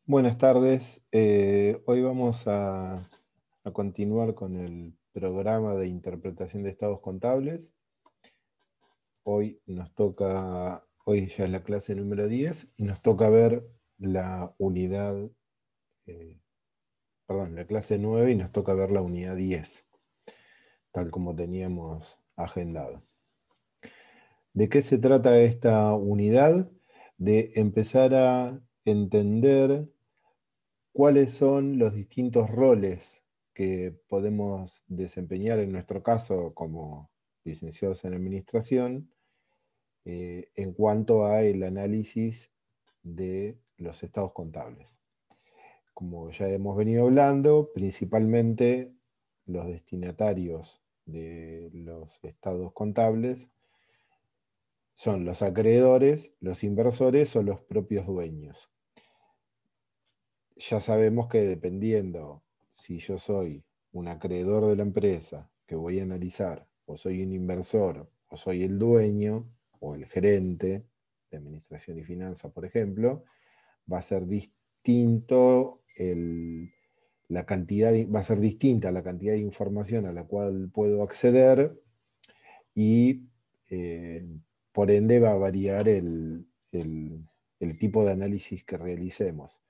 Buenas tardes. Hoy vamos a continuar con el programa de interpretación de estados contables. Hoy ya es la clase número 10 y nos toca ver la unidad, la clase 9 y nos toca ver la unidad 10, tal como teníamos agendado. ¿De qué se trata esta unidad? De empezar a entender cuáles son los distintos roles que podemos desempeñar en nuestro caso como licenciados en administración en cuanto a el análisis de los estados contables. Como ya hemos venido hablando, principalmente los destinatarios de los estados contables son los acreedores, los inversores o los propios dueños. Ya sabemos que dependiendo si yo soy un acreedor de la empresa que voy a analizar, o soy un inversor, o soy el dueño, o el gerente de administración y finanzas, por ejemplo, va a ser distinto la cantidad, va a ser distinta la cantidad de información a la cual puedo acceder y por ende va a variar el tipo de análisis que realicemos.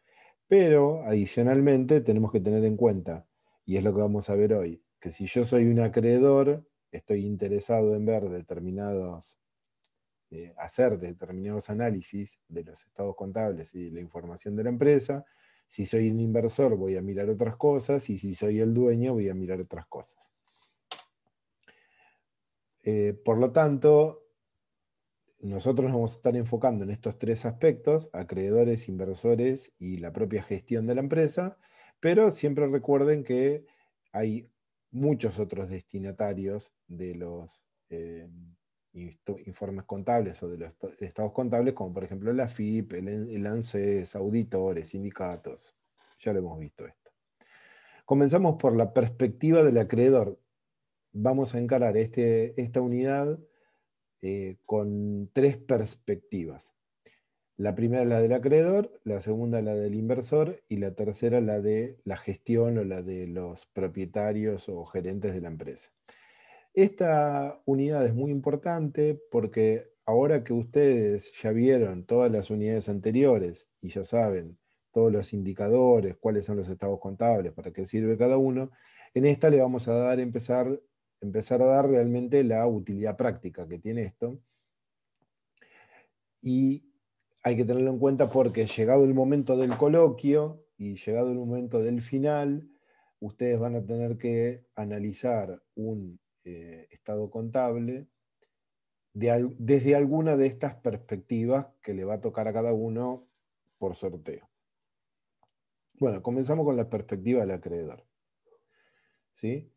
Pero adicionalmente tenemos que tener en cuenta, y es lo que vamos a ver hoy, que si yo soy un acreedor, estoy interesado en ver hacer determinados análisis de los estados contables y de la información de la empresa. Si soy un inversor voy a mirar otras cosas, y si soy el dueño voy a mirar otras cosas. Por lo tanto, nosotros nos vamos a estar enfocando en estos tres aspectos: acreedores, inversores y la propia gestión de la empresa, pero siempre recuerden que hay muchos otros destinatarios de los informes contables o de los estados contables, como por ejemplo la FIP, el ANSES, auditores, sindicatos. Ya lo hemos visto esto. Comenzamos por la perspectiva del acreedor. Vamos a encarar esta unidad con tres perspectivas. La primera es la del acreedor, la segunda la del inversor y la tercera la de la gestión o la de los propietarios o gerentes de la empresa. Esta unidad es muy importante porque ahora que ustedes ya vieron todas las unidades anteriores y ya saben todos los indicadores, cuáles son los estados contables, para qué sirve cada uno, en esta le vamos a empezar a dar realmente la utilidad práctica que tiene esto. Y hay que tenerlo en cuenta porque llegado el momento del coloquio y llegado el momento del final, ustedes van a tener que analizar un estado contable desde alguna de estas perspectivas que le va a tocar a cada uno por sorteo. Bueno, comenzamos con la perspectiva del acreedor. ¿Sí?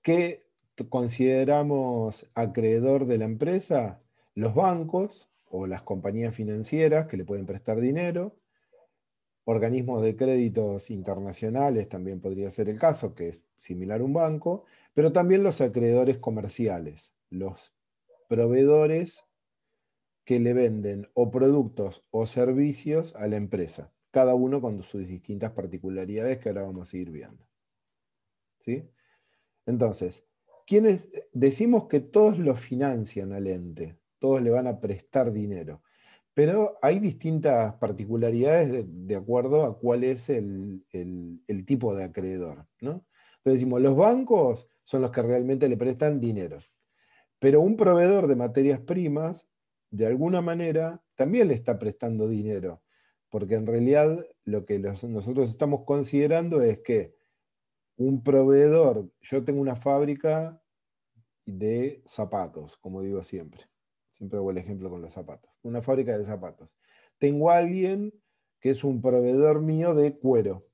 ¿Qué consideramos acreedor de la empresa? Los bancos o las compañías financieras que le pueden prestar dinero, organismos de créditos internacionales también podría ser el caso, que es similar a un banco, pero también los acreedores comerciales, los proveedores que le venden o productos o servicios a la empresa, cada uno con sus distintas particularidades que ahora vamos a ir viendo. ¿Sí? Entonces, decimos que todos lo financian al ente, todos le van a prestar dinero, pero hay distintas particularidades de acuerdo a cuál es el tipo de acreedor, ¿no? Entonces decimos, los bancos son los que realmente le prestan dinero, pero un proveedor de materias primas, de alguna manera, también le está prestando dinero, porque en realidad lo que nosotros estamos considerando es que un proveedor, yo tengo una fábrica de zapatos, como digo siempre. Siempre hago el ejemplo con los zapatos. Una fábrica de zapatos. Tengo a alguien que es un proveedor mío de cuero.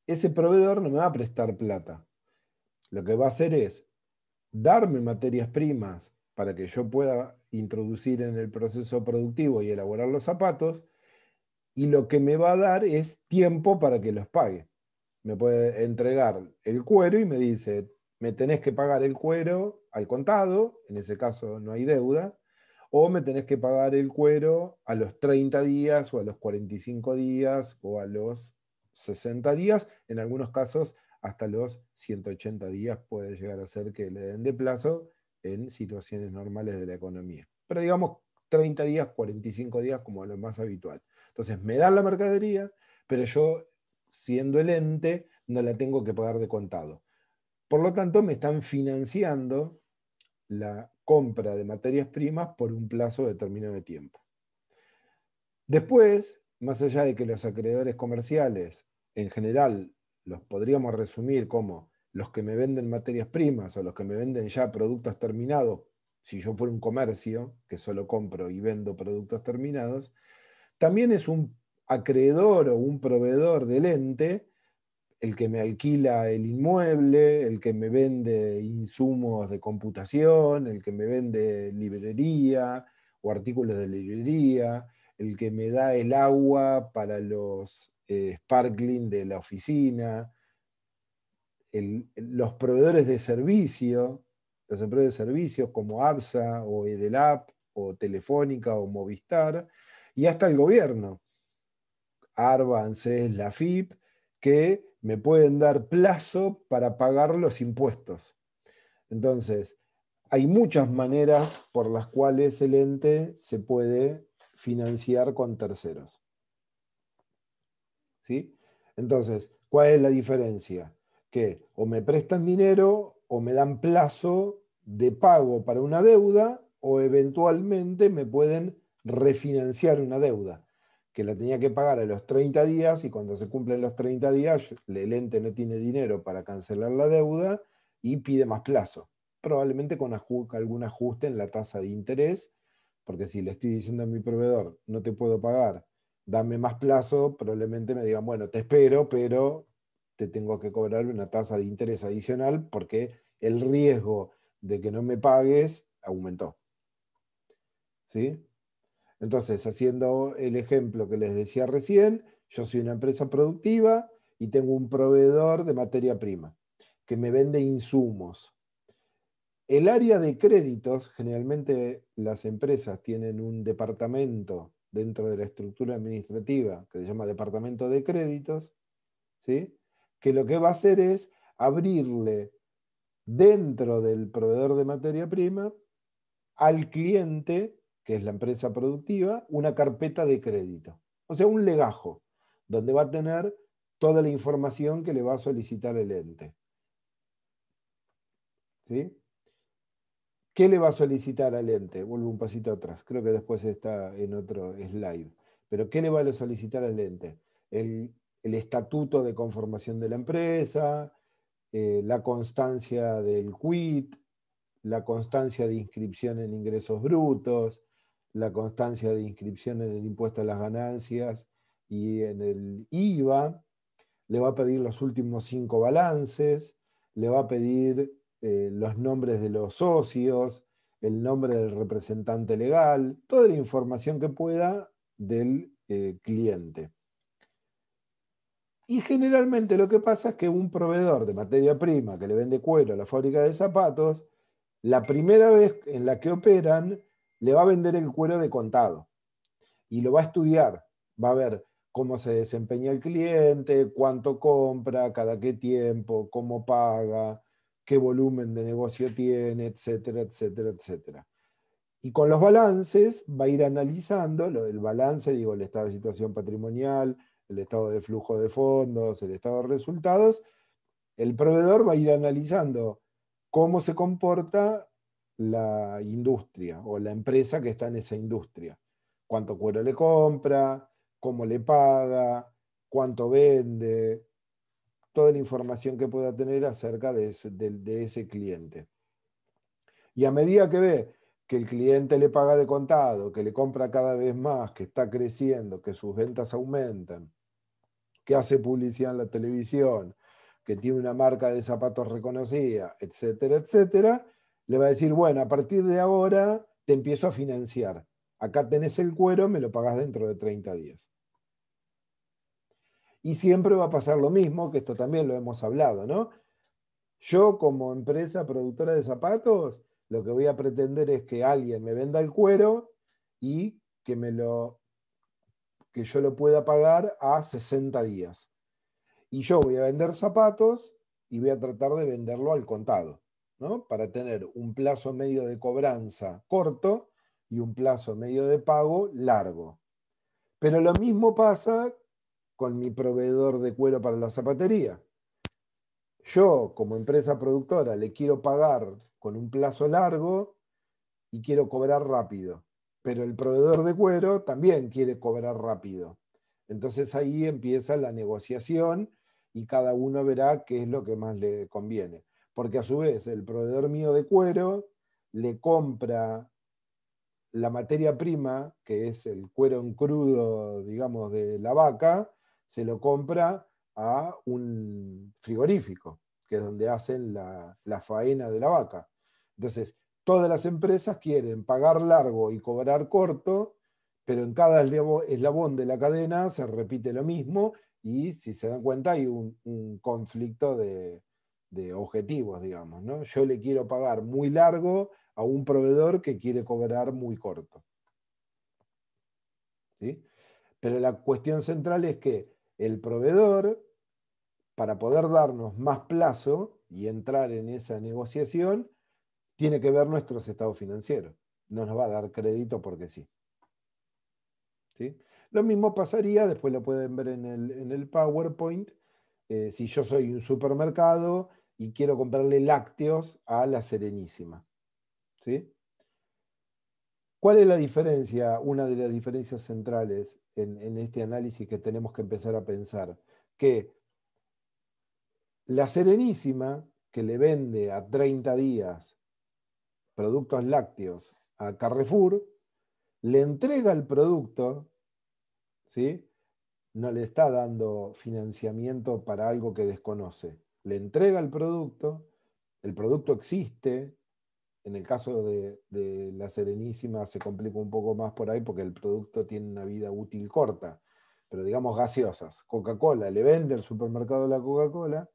Ese proveedor no me va a prestar plata. Lo que va a hacer es darme materias primas para que yo pueda introducir en el proceso productivo y elaborar los zapatos, y lo que me va a dar es tiempo para que los pague. Me puede entregar el cuero y me dice, me tenés que pagar el cuero al contado, en ese caso no hay deuda, o me tenés que pagar el cuero a los 30 días, o a los 45 días, o a los 60 días, en algunos casos hasta los 180 días puede llegar a ser que le den de plazo en situaciones normales de la economía. Pero digamos 30 días, 45 días como lo más habitual. Entonces me dan la mercadería, pero yo, siendo el ente, no la tengo que pagar de contado. Por lo tanto, me están financiando la compra de materias primas por un plazo determinado de tiempo. Después, más allá de que los acreedores comerciales, en general, los podríamos resumir como los que me venden materias primas o los que me venden ya productos terminados, si yo fuera un comercio, que solo compro y vendo productos terminados, también es un acreedor o un proveedor del ente el que me alquila el inmueble, el que me vende insumos de computación, el que me vende librería o artículos de librería, el que me da el agua para los sparkling de la oficina, los proveedores de servicio, los proveedores de servicios como ABSA o Edelap o Telefónica o Movistar, y hasta el gobierno, ARBA, ANSES, la FIP, que me pueden dar plazo para pagar los impuestos. Entonces, hay muchas maneras por las cuales el ente se puede financiar con terceros. ¿Sí? Entonces, ¿cuál es la diferencia? Que o me prestan dinero o me dan plazo de pago para una deuda, o eventualmente me pueden refinanciar una deuda que la tenía que pagar a los 30 días, y cuando se cumplen los 30 días el ente no tiene dinero para cancelar la deuda y pide más plazo, probablemente con algún ajuste en la tasa de interés, porque si le estoy diciendo a mi proveedor no te puedo pagar, dame más plazo, probablemente me digan, bueno, te espero, pero te tengo que cobrar una tasa de interés adicional porque el riesgo de que no me pagues aumentó. ¿Sí? Entonces, haciendo el ejemplo que les decía recién, yo soy una empresa productiva y tengo un proveedor de materia prima que me vende insumos. El área de créditos, generalmente las empresas tienen un departamento dentro de la estructura administrativa que se llama departamento de créditos, ¿sí? Que lo que va a hacer es abrirle dentro del proveedor de materia prima al cliente, que es la empresa productiva, una carpeta de crédito. O sea, un legajo, donde va a tener toda la información que le va a solicitar el ente. ¿Sí? ¿Qué le va a solicitar al ente? Vuelvo un pasito atrás, creo que después está en otro slide. Pero ¿qué le va a solicitar al ente? El estatuto de conformación de la empresa, la constancia del quit, la constancia de inscripción en ingresos brutos, la constancia de inscripción en el impuesto a las ganancias y en el IVA. Le va a pedir los últimos 5 balances, le va a pedir los nombres de los socios, el nombre del representante legal, toda la información que pueda del cliente. Y generalmente lo que pasa es que un proveedor de materia prima que le vende cuero a la fábrica de zapatos, la primera vez en la que operan, le va a vender el cuero de contado y lo va a estudiar, va a ver cómo se desempeña el cliente, cuánto compra, cada qué tiempo, cómo paga, qué volumen de negocio tiene, etcétera, etcétera, etcétera. Y con los balances va a ir analizando, el balance, digo, el estado de situación patrimonial, el estado de flujo de fondos, el estado de resultados. El proveedor va a ir analizando cómo se comporta la industria o la empresa que está en esa industria. Cuánto cuero le compra, cómo le paga, cuánto vende, toda la información que pueda tener acerca de ese cliente. Y a medida que ve que el cliente le paga de contado, que le compra cada vez más, que está creciendo, que sus ventas aumentan, que hace publicidad en la televisión, que tiene una marca de zapatos reconocida, etcétera, etcétera, le va a decir, bueno, a partir de ahora te empiezo a financiar. Acá tenés el cuero, me lo pagás dentro de 30 días. Y siempre va a pasar lo mismo, que esto también lo hemos hablado, ¿no? Yo como empresa productora de zapatos, lo que voy a pretender es que alguien me venda el cuero y que yo lo pueda pagar a 60 días. Y yo voy a vender zapatos y voy a tratar de venderlo al contado, ¿no? Para tener un plazo medio de cobranza corto y un plazo medio de pago largo. Pero lo mismo pasa con mi proveedor de cuero para la zapatería. Yo, como empresa productora, le quiero pagar con un plazo largo y quiero cobrar rápido. Pero el proveedor de cuero también quiere cobrar rápido. Entonces ahí empieza la negociación y cada uno verá qué es lo que más le conviene. Porque a su vez el proveedor mío de cuero le compra la materia prima, que es el cuero en crudo, digamos, de la vaca, se lo compra a un frigorífico, que es donde hacen la faena de la vaca. Entonces, todas las empresas quieren pagar largo y cobrar corto, pero en cada eslabón de la cadena se repite lo mismo y si se dan cuenta hay un conflicto de objetivos, digamos, ¿no? Yo le quiero pagar muy largo a un proveedor que quiere cobrar muy corto. ¿Sí? Pero la cuestión central es que el proveedor, para poder darnos más plazo y entrar en esa negociación, tiene que ver nuestros estados financieros. No nos va a dar crédito porque sí. ¿Sí? Lo mismo pasaría, después lo pueden ver en el PowerPoint, si yo soy un supermercado y quiero comprarle lácteos a la Serenísima. ¿Sí? ¿Cuál es la diferencia, una de las diferencias centrales en este análisis que tenemos que empezar a pensar? Que la Serenísima, que le vende a 30 días productos lácteos a Carrefour, le entrega el producto, ¿sí? No le está dando financiamiento para algo que desconoce. Le entrega el producto existe. En el caso de la Serenísima se complica un poco más por ahí porque el producto tiene una vida útil corta. Pero digamos gaseosas. Coca-Cola, le vende al supermercado la Coca-Cola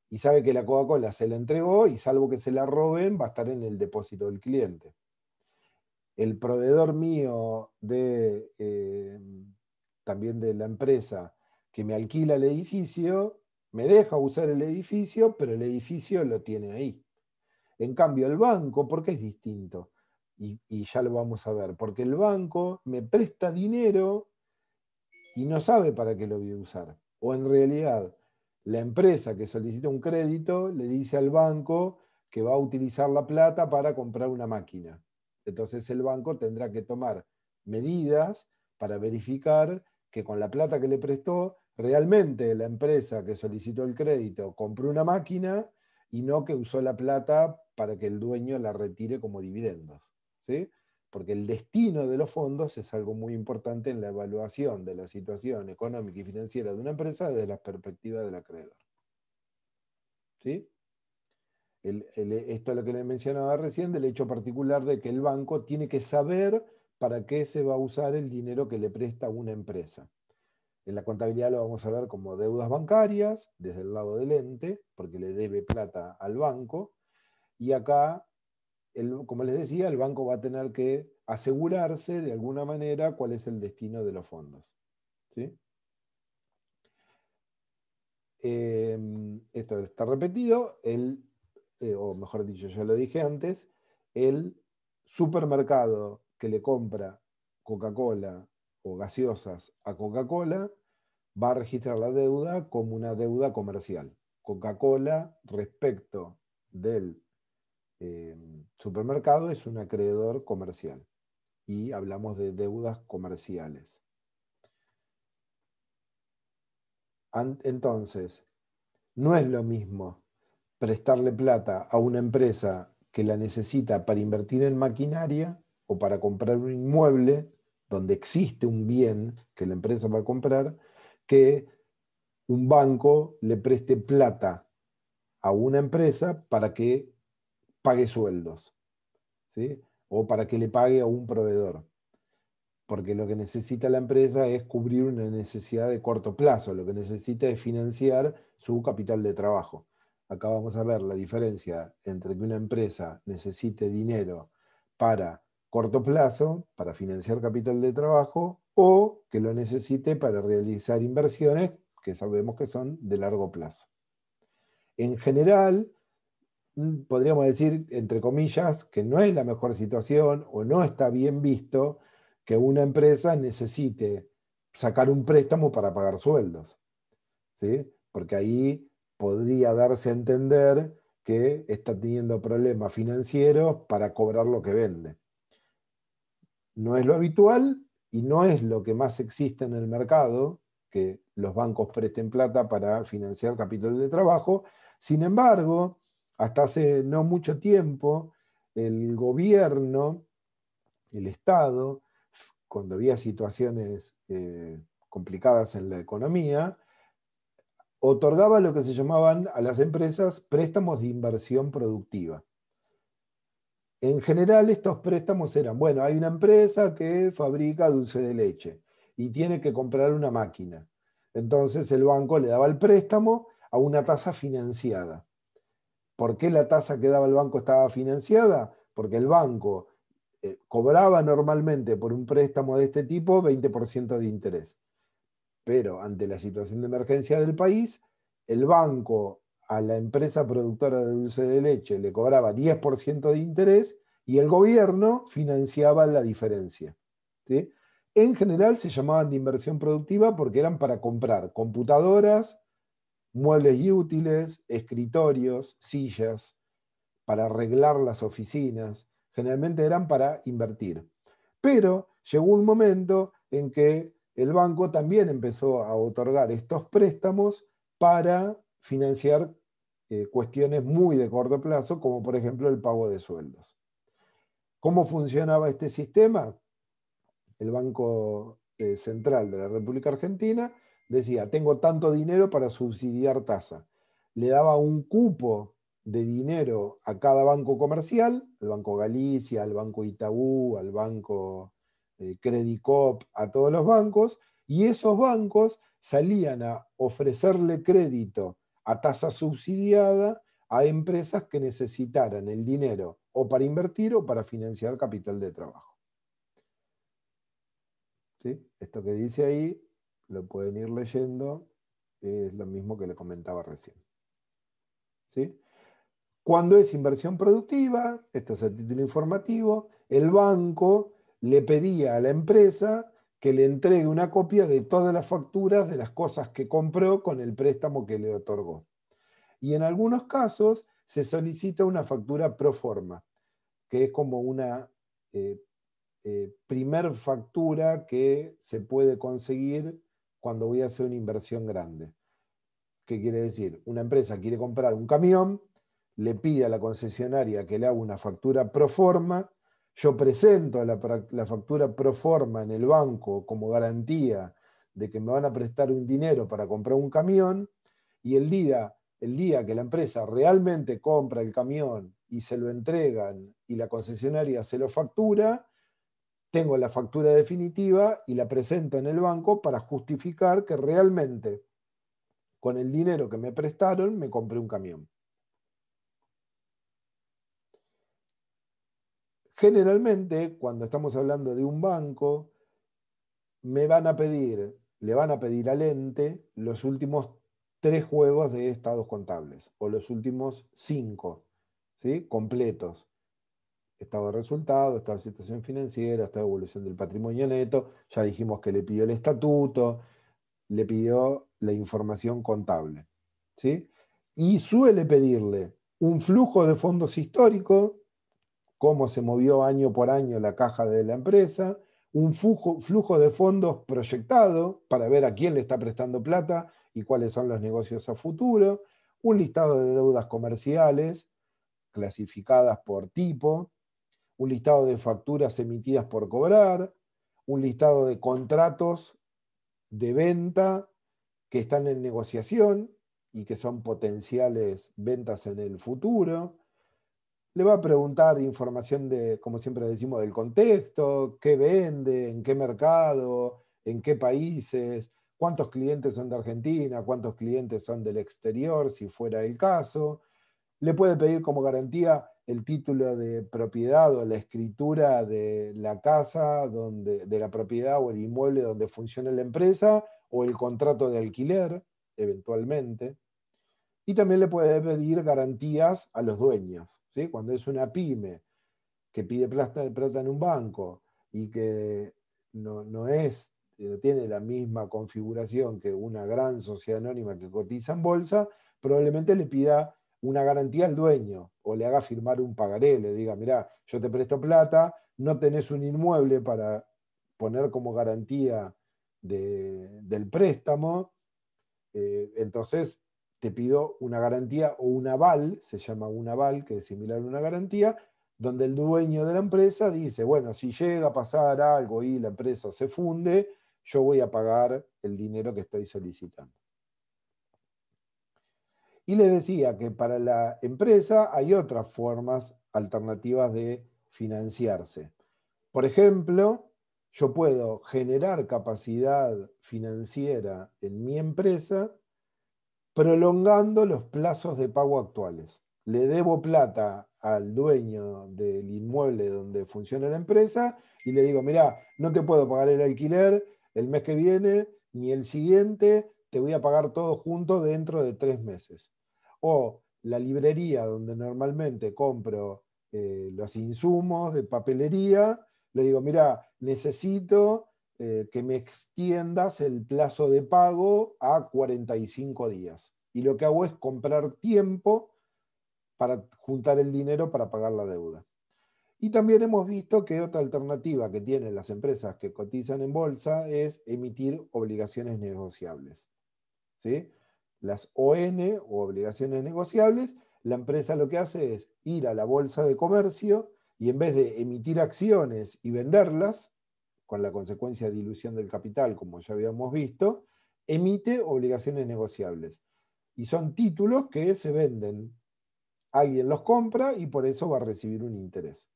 y sabe que la Coca-Cola se la entregó y salvo que se la roben va a estar en el depósito del cliente. El proveedor mío también de la empresa que me alquila el edificio, me deja usar el edificio, pero el edificio lo tiene ahí. En cambio, el banco, ¿por qué es distinto? Y ya lo vamos a ver, porque el banco me presta dinero y no sabe para qué lo voy a usar. O en realidad, la empresa que solicita un crédito le dice al banco que va a utilizar la plata para comprar una máquina. Entonces el banco tendrá que tomar medidas para verificar que con la plata que le prestó, realmente la empresa que solicitó el crédito compró una máquina y no que usó la plata para que el dueño la retire como dividendos. ¿Sí? Porque el destino de los fondos es algo muy importante en la evaluación de la situación económica y financiera de una empresa desde la perspectiva del acreedor. ¿Sí? Esto es lo que le mencionaba recién, del hecho particular de que el banco tiene que saber para qué se va a usar el dinero que le presta a una empresa. En la contabilidad lo vamos a ver como deudas bancarias, desde el lado del ente, porque le debe plata al banco, y acá como les decía, el banco va a tener que asegurarse de alguna manera cuál es el destino de los fondos. ¿Sí? Esto está repetido, o mejor dicho, ya lo dije antes, el supermercado que le compra Coca-Cola o gaseosas a Coca-Cola va a registrar la deuda como una deuda comercial. Coca-Cola respecto del supermercado es un acreedor comercial y hablamos de deudas comerciales. Entonces, no es lo mismo prestarle plata a una empresa que la necesita para invertir en maquinaria o para comprar un inmueble donde existe un bien que la empresa va a comprar, que un banco le preste plata a una empresa para que pague sueldos, ¿sí? O para que le pague a un proveedor. Porque lo que necesita la empresa es cubrir una necesidad de corto plazo, lo que necesita es financiar su capital de trabajo. acá vamos a ver la diferencia entre que una empresa necesite dinero para corto plazo, para financiar capital de trabajo, o que lo necesite para realizar inversiones que sabemos que son de largo plazo. En general, podríamos decir, entre comillas, que no es la mejor situación o no está bien visto que una empresa necesite sacar un préstamo para pagar sueldos, ¿sí? Porque ahí podría darse a entender que está teniendo problemas financieros para cobrar lo que vende. No es lo habitual y no es lo que más existe en el mercado, que los bancos presten plata para financiar capital de trabajo. Sin embargo, hasta hace no mucho tiempo, el gobierno, el Estado, cuando había situaciones complicadas en la economía, otorgaba lo que se llamaban a las empresas préstamos de inversión productiva. En general, estos préstamos eran, bueno, hay una empresa que fabrica dulce de leche y tiene que comprar una máquina. Entonces el banco le daba el préstamo a una tasa financiada. ¿Por qué la tasa que daba el banco estaba financiada? Porque el banco cobraba normalmente por un préstamo de este tipo 20% de interés. Pero ante la situación de emergencia del país, el banco a la empresa productora de dulce de leche le cobraba 10% de interés y el gobierno financiaba la diferencia, ¿sí? En general se llamaban de inversión productiva porque eran para comprar computadoras, muebles y útiles, escritorios, sillas, para arreglar las oficinas. Generalmente eran para invertir. Pero llegó un momento en que el banco también empezó a otorgar estos préstamos para financiar cuestiones muy de corto plazo, como por ejemplo el pago de sueldos. ¿Cómo funcionaba este sistema? El Banco Central de la República Argentina decía, tengo tanto dinero para subsidiar tasa. Le daba un cupo de dinero a cada banco comercial, al Banco Galicia, al Banco Itaú, al Banco Credicop, a todos los bancos, y esos bancos salían a ofrecerle crédito a tasa subsidiada a empresas que necesitaran el dinero o para invertir o para financiar capital de trabajo. ¿Sí? Esto que dice ahí, lo pueden ir leyendo, es lo mismo que le comentaba recién. ¿Sí? Cuando es inversión productiva, esto es a título informativo, el banco le pedía a la empresa que le entregue una copia de todas las facturas de las cosas que compró con el préstamo que le otorgó. Y en algunos casos se solicita una factura pro forma, que es como una primer factura que se puede conseguir cuando voy a hacer una inversión grande. ¿Qué quiere decir? Una empresa quiere comprar un camión, le pide a la concesionaria que le haga una factura pro forma, yo presento la factura pro forma en el banco como garantía de que me van a prestar un dinero para comprar un camión, y el día que la empresa realmente compra el camión y se lo entregan y la concesionaria se lo factura, tengo la factura definitiva y la presento en el banco para justificar que realmente con el dinero que me prestaron me compré un camión. Generalmente, cuando estamos hablando de un banco, le van a pedir al ente los últimos 3 juegos de estados contables, o los últimos 5, ¿sí? Completos. Estado de resultado, estado de situación financiera, estado de evolución del patrimonio neto, ya dijimos que le pidió el estatuto, le pidió la información contable, ¿sí? Y suele pedirle un flujo de fondos histórico, cómo se movió año por año la caja de la empresa, un flujo de fondos proyectado para ver a quién le está prestando plata y cuáles son los negocios a futuro, un listado de deudas comerciales clasificadas por tipo, un listado de facturas emitidas por cobrar, un listado de contratos de venta que están en negociación y que son potenciales ventas en el futuro. Le va a preguntar información de, como siempre decimos, del contexto, qué vende, en qué mercado, en qué países, cuántos clientes son de Argentina, cuántos clientes son del exterior, si fuera el caso. Le puede pedir como garantía el título de propiedad o la escritura de la casa, de la propiedad o el inmueble donde funciona la empresa, o el contrato de alquiler, eventualmente. Y también le puede pedir garantías a los dueños, ¿sí? Cuando es una pyme que pide plata en un banco y que no tiene la misma configuración que una gran sociedad anónima que cotiza en bolsa, probablemente le pida una garantía al dueño o le haga firmar un pagaré, le diga, mirá, yo te presto plata, no tenés un inmueble para poner como garantía del préstamo, entonces te pido una garantía o un aval, se llama un aval, que es similar a una garantía, donde el dueño de la empresa dice, bueno, si llega a pasar algo y la empresa se funde, yo voy a pagar el dinero que estoy solicitando. Y les decía que para la empresa hay otras formas alternativas de financiarse. Por ejemplo, yo puedo generar capacidad financiera en mi empresa prolongando los plazos de pago actuales. Le debo plata al dueño del inmueble donde funciona la empresa y le digo, mirá, no te puedo pagar el alquiler el mes que viene ni el siguiente, te voy a pagar todo junto dentro de 3 meses. O la librería donde normalmente compro los insumos de papelería, le digo, mirá, necesito que me extiendas el plazo de pago a 45 días. Y lo que hago es comprar tiempo para juntar el dinero para pagar la deuda. Y también hemos visto que otra alternativa que tienen las empresas que cotizan en bolsa es emitir obligaciones negociables. ¿Sí? Las ON o obligaciones negociables, la empresa lo que hace es ir a la bolsa de comercio y en vez de emitir acciones y venderlas, con la consecuencia de dilución del capital, como ya habíamos visto, emite obligaciones negociables. Y son títulos que se venden. Alguien los compra y por eso va a recibir un interés.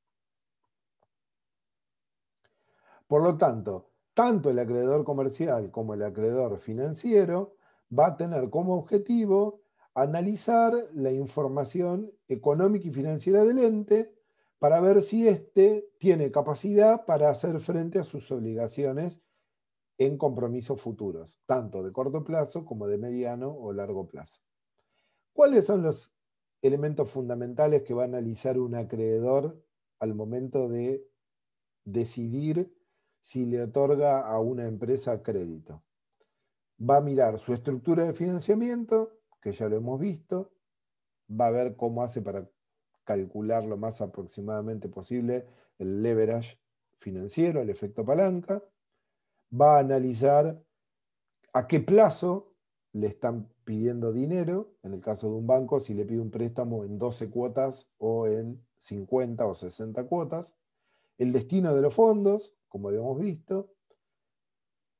Por lo tanto, tanto el acreedor comercial como el acreedor financiero va a tener como objetivo analizar la información económica y financiera del ente para ver si éste tiene capacidad para hacer frente a sus obligaciones en compromisos futuros, tanto de corto plazo como de mediano o largo plazo. ¿Cuáles son los elementos fundamentales que va a analizar un acreedor al momento de decidir si le otorga a una empresa crédito? Va a mirar su estructura de financiamiento, que ya lo hemos visto, va a ver cómo hace para calcular lo más aproximadamente posible el leverage financiero, el efecto palanca, va a analizar a qué plazo le están pidiendo dinero, en el caso de un banco, si le pide un préstamo en 12 cuotas o en 50 o 60 cuotas, el destino de los fondos, como habíamos visto,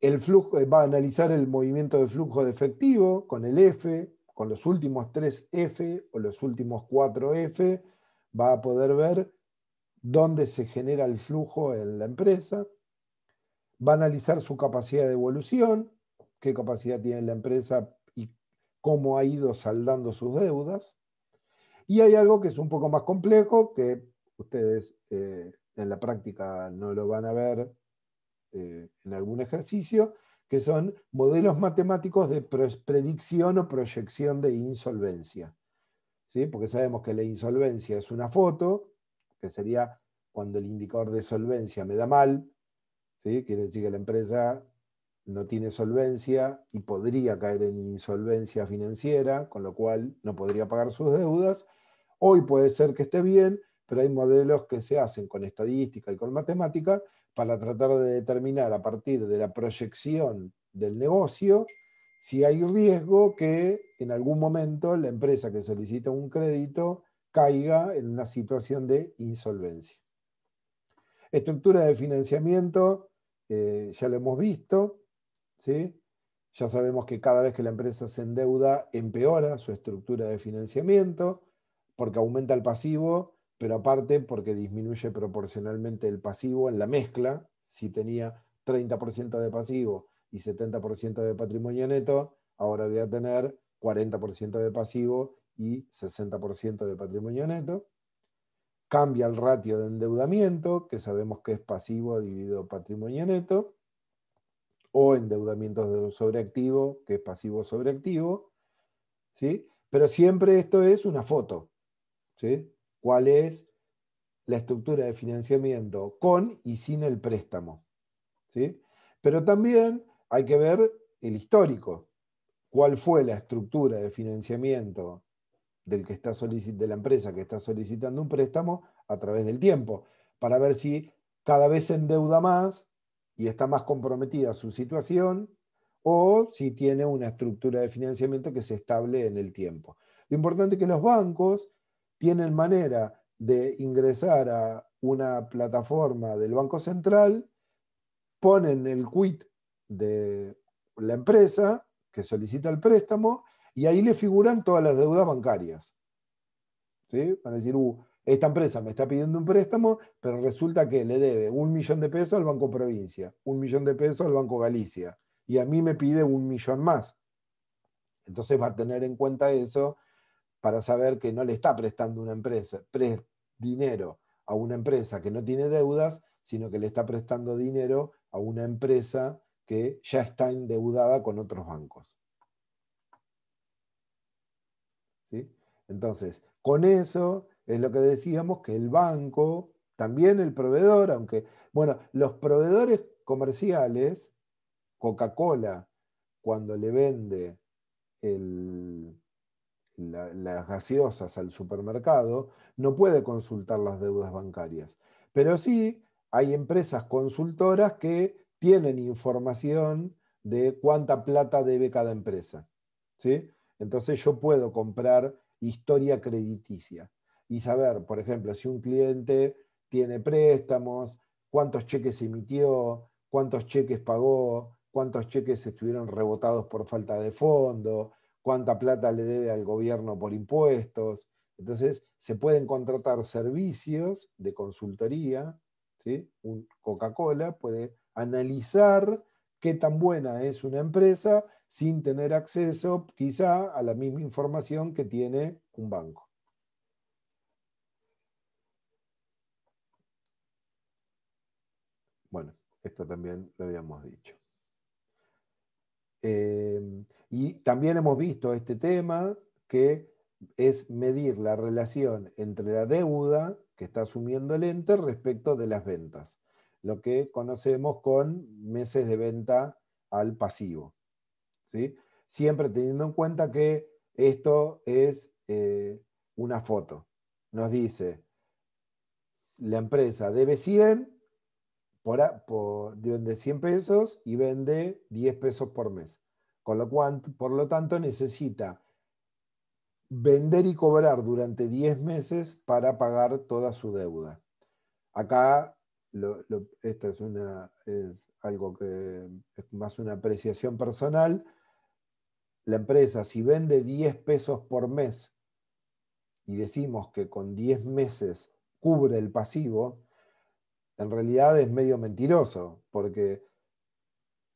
el flujo, va a analizar el movimiento de flujo de efectivo con el F, con los últimos 3 F o los últimos 4 F, va a poder ver dónde se genera el flujo en la empresa, va a analizar su capacidad de evolución, qué capacidad tiene la empresa y cómo ha ido saldando sus deudas. Y hay algo que es un poco más complejo, que ustedes en la práctica no lo van a ver en algún ejercicio, que son modelos matemáticos de predicción o proyección de insolvencia. ¿Sí? Porque sabemos que la insolvencia es una foto, que sería cuando el indicador de solvencia me da mal, ¿sí? Quiere decir que la empresa no tiene solvencia y podría caer en insolvencia financiera, con lo cual no podría pagar sus deudas. Hoy puede ser que esté bien, pero hay modelos que se hacen con estadística y con matemática para tratar de determinar a partir de la proyección del negocio si hay riesgo que en algún momento la empresa que solicita un crédito caiga en una situación de insolvencia. Estructura de financiamiento, ya lo hemos visto, ¿sí? Ya sabemos que cada vez que la empresa se endeuda, empeora su estructura de financiamiento, porque aumenta el pasivo, pero aparte porque disminuye proporcionalmente el pasivo en la mezcla. Si tenía 30% de pasivo y 70% de patrimonio neto, ahora voy a tener 40% de pasivo y 60% de patrimonio neto. Cambia el ratio de endeudamiento, que sabemos que es pasivo dividido patrimonio neto, o endeudamiento sobre activo, que es pasivo sobre activo, ¿sí? Pero siempre esto es una foto, ¿sí? ¿Cuál es la estructura de financiamiento con y sin el préstamo? ¿Sí? Pero también hay que ver el histórico. ¿Cuál fue la estructura de financiamiento de la empresa que está solicitando un préstamo a través del tiempo? Para ver si cada vez se endeuda más y está más comprometida su situación, o si tiene una estructura de financiamiento que se estable en el tiempo. Lo importante es que los bancos tienen manera de ingresar a una plataforma del Banco Central, ponen el quit de la empresa que solicita el préstamo y ahí le figuran todas las deudas bancarias. ¿Sí? Van a decir, esta empresa me está pidiendo un préstamo, pero resulta que le debe 1.000.000 de pesos al Banco Provincia, 1.000.000 de pesos al Banco Galicia, y a mí me pide 1.000.000 más. Entonces va a tener en cuenta eso para saber que no le está prestando una empresa, dinero a una empresa que no tiene deudas, sino que le está prestando dinero a una empresa que ya está endeudada con otros bancos. ¿Sí? Entonces, con eso es lo que decíamos, que el banco, también el proveedor, aunque, bueno, los proveedores comerciales, Coca-Cola, cuando le vende las gaseosas al supermercado, no puede consultar las deudas bancarias. Pero sí hay empresas consultoras que tienen información de cuánta plata debe cada empresa. ¿Sí? Entonces yo puedo comprar historia crediticia y saber, por ejemplo, si un cliente tiene préstamos, cuántos cheques emitió, cuántos cheques pagó, cuántos cheques estuvieron rebotados por falta de fondo, cuánta plata le debe al gobierno por impuestos. Entonces, se pueden contratar servicios de consultoría, ¿sí? Un Coca-Cola puede analizar qué tan buena es una empresa sin tener acceso quizá a la misma información que tiene un banco. Bueno, esto también lo habíamos dicho. Y también hemos visto este tema que es medir la relación entre la deuda que está asumiendo el ente respecto de las ventas, lo que conocemos con meses de venta al pasivo. ¿Sí? Siempre teniendo en cuenta que esto es una foto. Nos dice, la empresa debe 100, vende 100 pesos y vende 10 pesos por mes. Por lo tanto, necesita vender y cobrar durante 10 meses para pagar toda su deuda. Acá, esto es algo que es más una apreciación personal. La empresa, si vende 10 pesos por mes y decimos que con 10 meses cubre el pasivo, en realidad es medio mentiroso, porque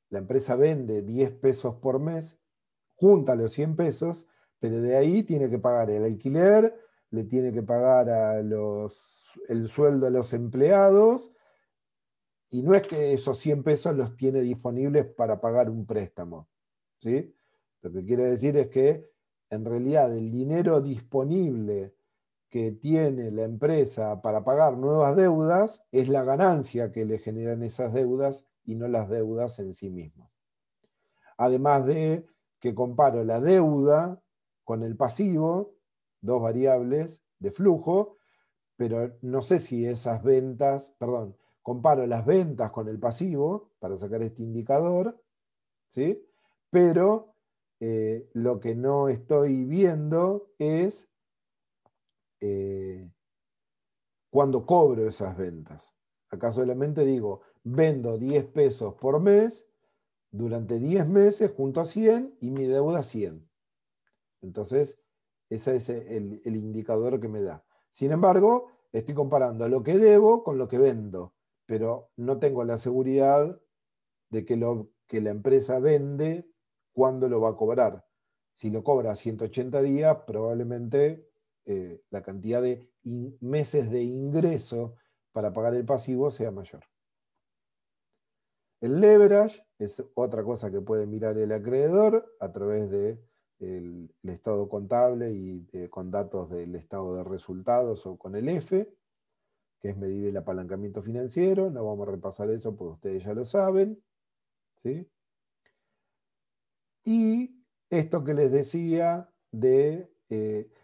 la empresa vende 10 pesos por mes, junta los 100 pesos, pero de ahí tiene que pagar el alquiler, le tiene que pagar el sueldo a los empleados, y no es que esos 100 pesos los tiene disponibles para pagar un préstamo. ¿Sí? Lo que quiero decir es que en realidad el dinero disponible que tiene la empresa para pagar nuevas deudas es la ganancia que le generan esas deudas y no las deudas en sí mismas. Además de que comparo la deuda con el pasivo, dos variables de flujo, pero no sé si esas ventas, perdón, comparo las ventas con el pasivo para sacar este indicador, ¿sí? Pero lo que no estoy viendo es cuando cobro esas ventas. Acá solamente digo, vendo 10 pesos por mes, durante 10 meses junto a 100 y mi deuda 100. Entonces, ese es el indicador que me da. Sin embargo, estoy comparando lo que debo con lo que vendo, pero no tengo la seguridad de que lo que la empresa vende, cuándo lo va a cobrar. Si lo cobra a 180 días, probablemente la cantidad de meses de ingreso para pagar el pasivo sea mayor. El leverage es otra cosa que puede mirar el acreedor a través de el estado contable y con datos del estado de resultados o con el F, que es medir el apalancamiento financiero. No vamos a repasar eso porque ustedes ya lo saben, ¿sí? Y esto que les decía de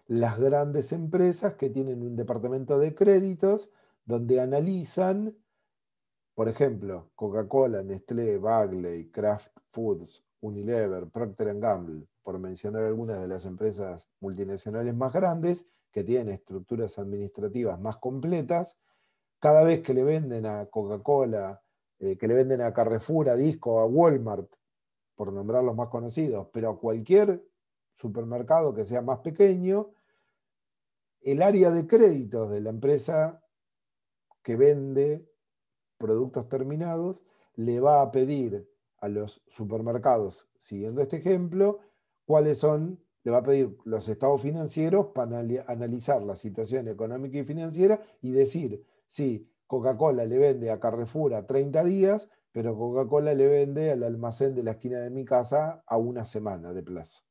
las grandes empresas que tienen un departamento de créditos donde analizan, por ejemplo, Coca-Cola, Nestlé, Bagley, Kraft Foods, Unilever, Procter & Gamble, por mencionar algunas de las empresas multinacionales más grandes que tienen estructuras administrativas más completas. Cada vez que le venden a Coca-Cola, que le venden a Carrefour, a Disco, a Walmart, por nombrar los más conocidos, pero a cualquier supermercado que sea más pequeño, el área de créditos de la empresa que vende productos terminados le va a pedir a los supermercados, siguiendo este ejemplo, le va a pedir los estados financieros para analizar la situación económica y financiera y decir si Coca-Cola le vende a Carrefour a 30 días, pero Coca-Cola le vende al almacén de la esquina de mi casa a una semana de plazo.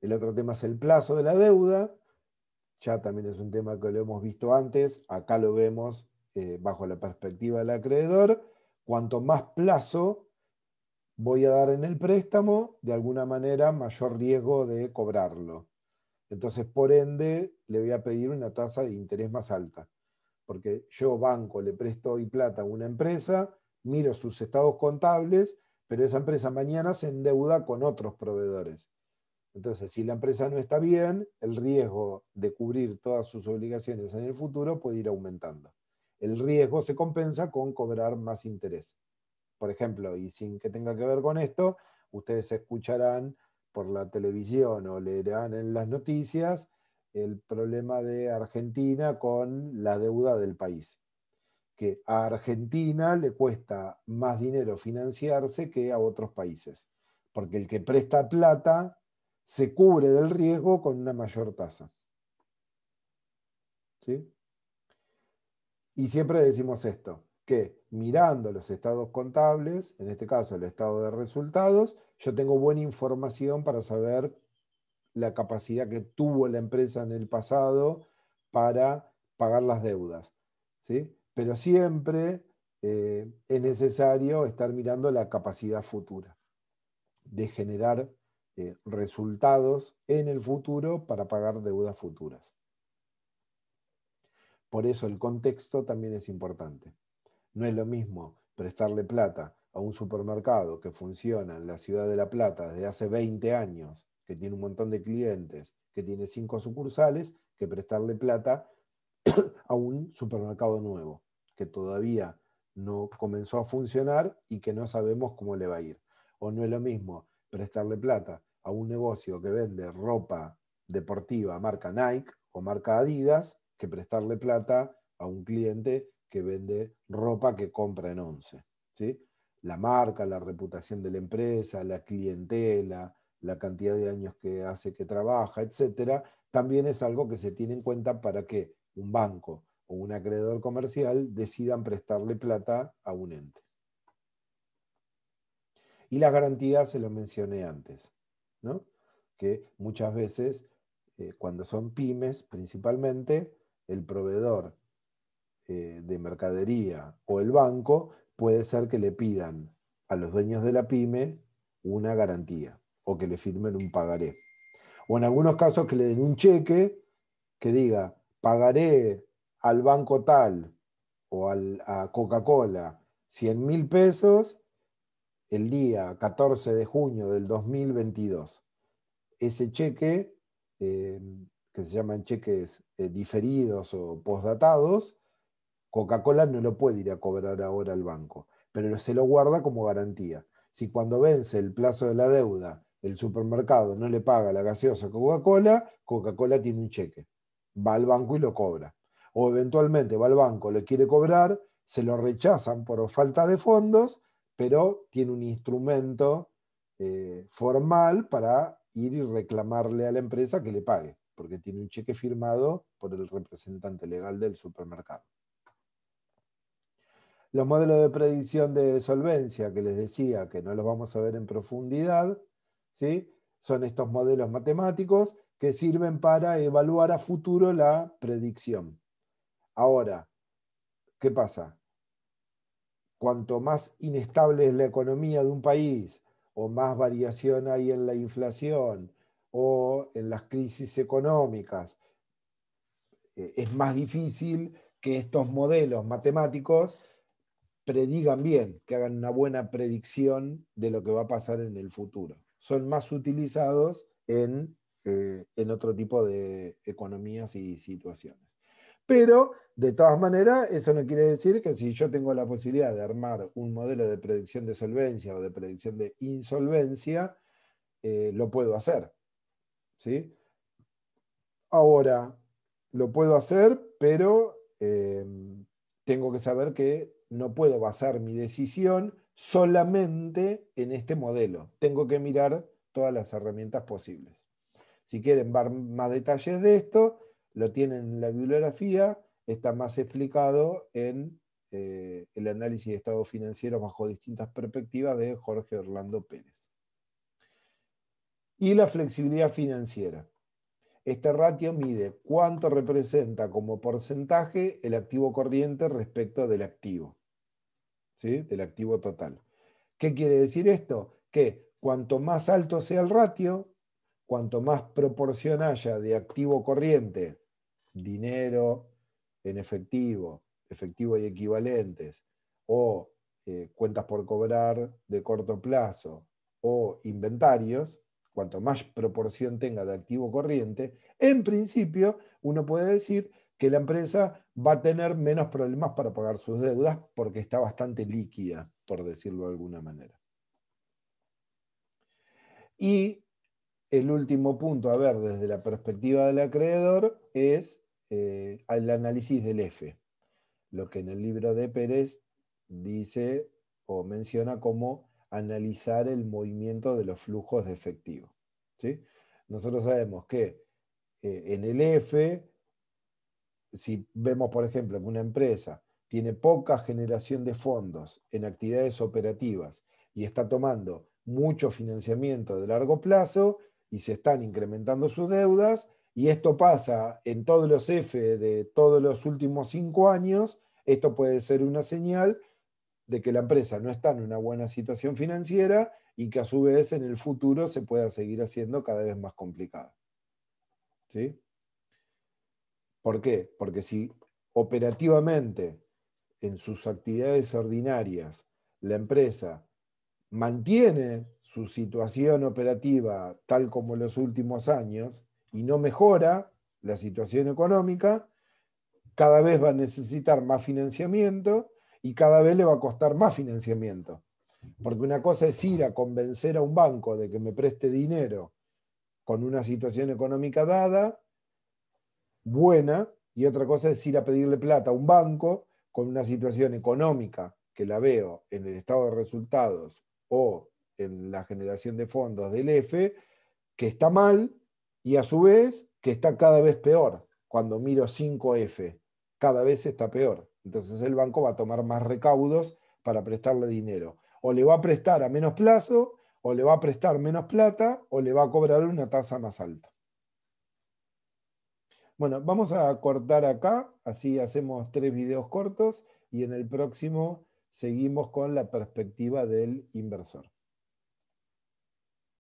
El otro tema es el plazo de la deuda. Ya también es un tema que lo hemos visto antes. Acá lo vemos bajo la perspectiva del acreedor. Cuanto más plazo voy a dar en el préstamo, de alguna manera mayor riesgo de cobrarlo. Entonces, por ende, le voy a pedir una tasa de interés más alta. Porque yo, banco, le presto hoy plata a una empresa, miro sus estados contables, pero esa empresa mañana se endeuda con otros proveedores. Entonces, si la empresa no está bien, el riesgo de cubrir todas sus obligaciones en el futuro puede ir aumentando. El riesgo se compensa con cobrar más interés. Por ejemplo, y sin que tenga que ver con esto, ustedes escucharán por la televisión o leerán en las noticias el problema de Argentina con la deuda del país. Que a Argentina le cuesta más dinero financiarse que a otros países. Porque el que presta plata se cubre del riesgo con una mayor tasa. ¿Sí? Y siempre decimos esto, que mirando los estados contables, en este caso el estado de resultados, yo tengo buena información para saber la capacidad que tuvo la empresa en el pasado para pagar las deudas. ¿Sí? Pero siempre es necesario estar mirando la capacidad futura de generar resultados en el futuro para pagar deudas futuras. Por eso el contexto también es importante. No es lo mismo prestarle plata a un supermercado que funciona en la ciudad de La Plata desde hace 20 años, que tiene un montón de clientes, que tiene 5 sucursales, que prestarle plata a un supermercado nuevo, que todavía no comenzó a funcionar y que no sabemos cómo le va a ir. O no es lo mismo prestarle plata a un negocio que vende ropa deportiva marca Nike o marca Adidas, que prestarle plata a un cliente que vende ropa que compra en Once. ¿Sí? La marca, la reputación de la empresa, la clientela, la cantidad de años que hace que trabaja, etcétera, también es algo que se tiene en cuenta para que un banco o un acreedor comercial decidan prestarle plata a un ente. Y las garantías se lo mencioné antes, ¿no? Que muchas veces, cuando son pymes principalmente, el proveedor de mercadería o el banco puede ser que le pidan a los dueños de la pyme una garantía o que le firmen un pagaré. O en algunos casos que le den un cheque que diga, pagaré al banco tal o a Coca-Cola 100.000 pesos el día 14 de junio del 2022. Ese cheque, que se llaman cheques diferidos o postdatados, Coca-Cola no lo puede ir a cobrar ahora al banco, pero se lo guarda como garantía. Si cuando vence el plazo de la deuda el supermercado no le paga la gaseosa a Coca-Cola, Coca-Cola tiene un cheque. Va al banco y lo cobra. O eventualmente va al banco, lo quiere cobrar, se lo rechazan por falta de fondos, pero tiene un instrumento formal para ir y reclamarle a la empresa que le pague, porque tiene un cheque firmado por el representante legal del supermercado. Los modelos de predicción de solvencia, que les decía que no los vamos a ver en profundidad, ¿sí? Son estos modelos matemáticos que sirven para evaluar a futuro la predicción. Ahora, ¿qué pasa? Cuanto más inestable es la economía de un país, o más variación hay en la inflación, o en las crisis económicas, es más difícil que estos modelos matemáticos predigan bien, que hagan una buena predicción de lo que va a pasar en el futuro. Son más utilizados en otro tipo de economías y situaciones. Pero, de todas maneras, eso no quiere decir que si yo tengo la posibilidad de armar un modelo de predicción de solvencia o de predicción de insolvencia, lo puedo hacer. ¿Sí? Ahora, lo puedo hacer, pero tengo que saber que no puedo basar mi decisión solamente en este modelo. Tengo que mirar todas las herramientas posibles. Si quieren ver más detalles de esto, lo tienen en la bibliografía, está más explicado en el análisis de estados financieros bajo distintas perspectivas de Jorge Orlando Pérez. Y la flexibilidad financiera. Este ratio mide cuánto representa como porcentaje el activo corriente respecto del activo, ¿sí? Del activo total. ¿Qué quiere decir esto? Que cuanto más alto sea el ratio, cuanto más proporción haya de activo corriente, dinero en efectivo, efectivo y equivalentes, o cuentas por cobrar de corto plazo, o inventarios, cuanto más proporción tenga de activo corriente, en principio uno puede decir que la empresa va a tener menos problemas para pagar sus deudas porque está bastante líquida, por decirlo de alguna manera. Y el último punto a ver desde la perspectiva del acreedor es el análisis del F, lo que en el libro de Pérez dice o menciona como analizar el movimiento de los flujos de efectivo. ¿Sí? Nosotros sabemos que en el F, si vemos por ejemplo que una empresa tiene poca generación de fondos en actividades operativas y está tomando mucho financiamiento de largo plazo y se están incrementando sus deudas, y esto pasa en todos los F de todos los últimos 5 años, esto puede ser una señal de que la empresa no está en una buena situación financiera y que a su vez en el futuro se pueda seguir haciendo cada vez más complicada. ¿Sí? ¿Por qué? Porque si operativamente en sus actividades ordinarias la empresa mantiene su situación operativa tal como en los últimos años y no mejora la situación económica, cada vez va a necesitar más financiamiento y cada vez le va a costar más financiamiento. Porque una cosa es ir a convencer a un banco de que me preste dinero con una situación económica dada, buena, y otra cosa es ir a pedirle plata a un banco con una situación económica que la veo en el estado de resultados o en la generación de fondos del EFE, que está mal, y a su vez que está cada vez peor. Cuando miro 5F, cada vez está peor. Entonces el banco va a tomar más recaudos para prestarle dinero. O le va a prestar a menos plazo, o le va a prestar menos plata, o le va a cobrar una tasa más alta. Bueno, vamos a cortar acá, así hacemos 3 videos cortos y en el próximo seguimos con la perspectiva del inversor.